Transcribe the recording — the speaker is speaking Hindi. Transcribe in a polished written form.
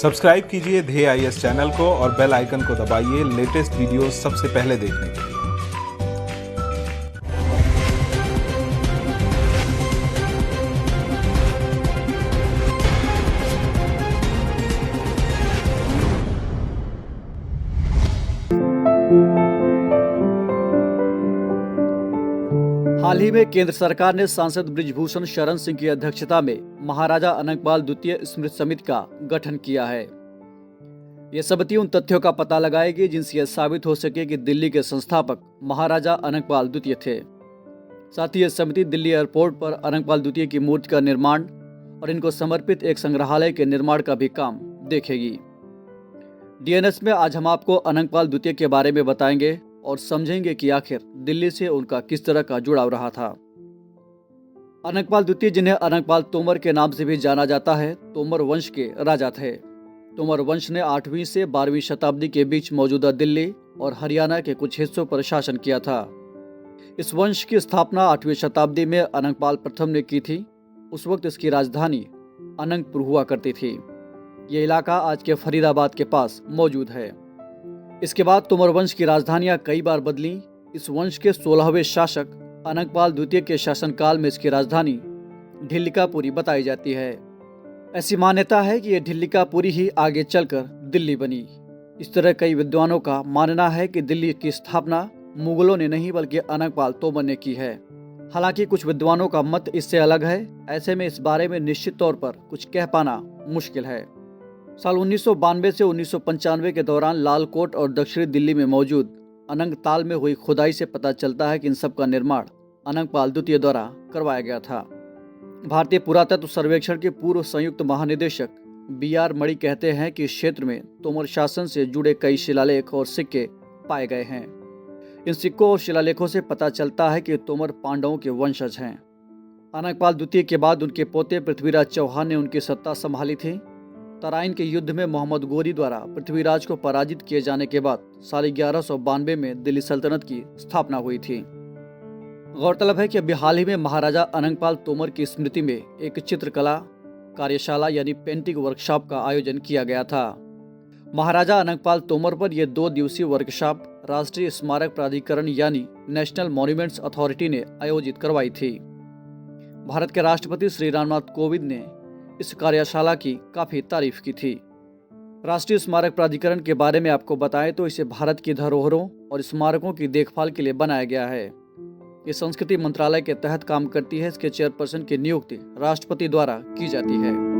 सब्सक्राइब कीजिए ध्येय आईएएस चैनल को और बेल आइकन को दबाइए लेटेस्ट वीडियो सबसे पहले देखने के लिए। हाल ही में केंद्र सरकार ने सांसद बृजभूषण शरण सिंह की अध्यक्षता में महाराजा अनंगपाल द्वितीय स्मृति समिति का गठन किया है। यह समिति उन तथ्यों का पता लगाएगी जिनसे यह साबित हो सके कि दिल्ली के संस्थापक महाराजा अनंगपाल द्वितीय थे। साथ ही यह समिति दिल्ली एयरपोर्ट पर अनंगपाल द्वितीय की मूर्ति का निर्माण और इनको समर्पित एक संग्रहालय के निर्माण का भी काम देखेगी। डीएनएस में आज हम आपको अनंगपाल द्वितीय के बारे में बताएंगे और समझेंगे कि आखिर दिल्ली से उनका किस तरह का जुड़ाव रहा था। अनंगपाल द्वितीय, जिन्हें अनंगपाल तोमर के नाम से भी जाना जाता है, तोमर वंश के राजा थे। तोमर वंश ने 8वीं से 12वीं शताब्दी के बीच मौजूदा दिल्ली और हरियाणा के कुछ हिस्सों पर शासन किया था। इस वंश की स्थापना 8वीं शताब्दी में अनंगपाल प्रथम ने की थी। उस वक्त इसकी राजधानी अनंगपुर हुआ करती थी। ये इलाका आज के फरीदाबाद के पास मौजूद है। इसके बाद तोमर वंश की राजधानियां कई बार बदली। इस वंश के 16वें शासक अनंगपाल द्वितीय के शासनकाल में इसकी राजधानी ढिल्लिकापुरी बताई जाती है। ऐसी मान्यता है कि यह ढिल्लिकापुरी ही आगे चलकर दिल्ली बनी। इस तरह कई विद्वानों का मानना है कि दिल्ली की स्थापना मुगलों ने नहीं बल्कि अनंगपाल तोमर ने की है। हालांकि कुछ विद्वानों का मत इससे अलग है। ऐसे में इस बारे में निश्चित तौर पर कुछ कह पाना मुश्किल है। साल 1992 से 1995 के दौरान लाल कोट और दक्षिणी दिल्ली में मौजूद अनंगताल में हुई खुदाई से पता चलता है कि इन सब का निर्माण अनंगपाल द्वितीय द्वारा करवाया गया था। भारतीय पुरातत्व सर्वेक्षण के पूर्व संयुक्त महानिदेशक BR मणि कहते हैं कि इस क्षेत्र में तोमर शासन से जुड़े कई शिलालेख और सिक्के पाए गए हैं। इन सिक्कों और शिलालेखों से पता चलता है कि तोमर पांडवों के वंशज हैं। अनंगपाल द्वितीय के बाद उनके पोते पृथ्वीराज चौहान ने उनकी सत्ता संभाली थी। तराइन के युद्ध में मोहम्मद गोरी द्वारा पृथ्वीराज को पराजित किए जाने के बाद साल 1192 में दिल्ली सल्तनत की स्थापना हुई थी। गौरतलब है कि अभी हाल ही में महाराजा अनंगपाल तोमर की स्मृति में एक चित्रकला कार्यशाला यानी पेंटिंग वर्कशॉप का आयोजन किया गया था। महाराजा अनंगपाल तोमर पर यह 2 दिवसीय वर्कशॉप राष्ट्रीय स्मारक प्राधिकरण यानी नेशनल मॉन्यूमेंट्स अथॉरिटी ने आयोजित करवाई थी। भारत के राष्ट्रपति श्री रामनाथ कोविंद ने इस कार्यशाला की काफी तारीफ की थी। राष्ट्रीय स्मारक प्राधिकरण के बारे में आपको बताएं तो इसे भारत की धरोहरों और स्मारकों की देखभाल के लिए बनाया गया है। ये संस्कृति मंत्रालय के तहत काम करती है। इसके चेयरपर्सन की नियुक्ति राष्ट्रपति द्वारा की जाती है।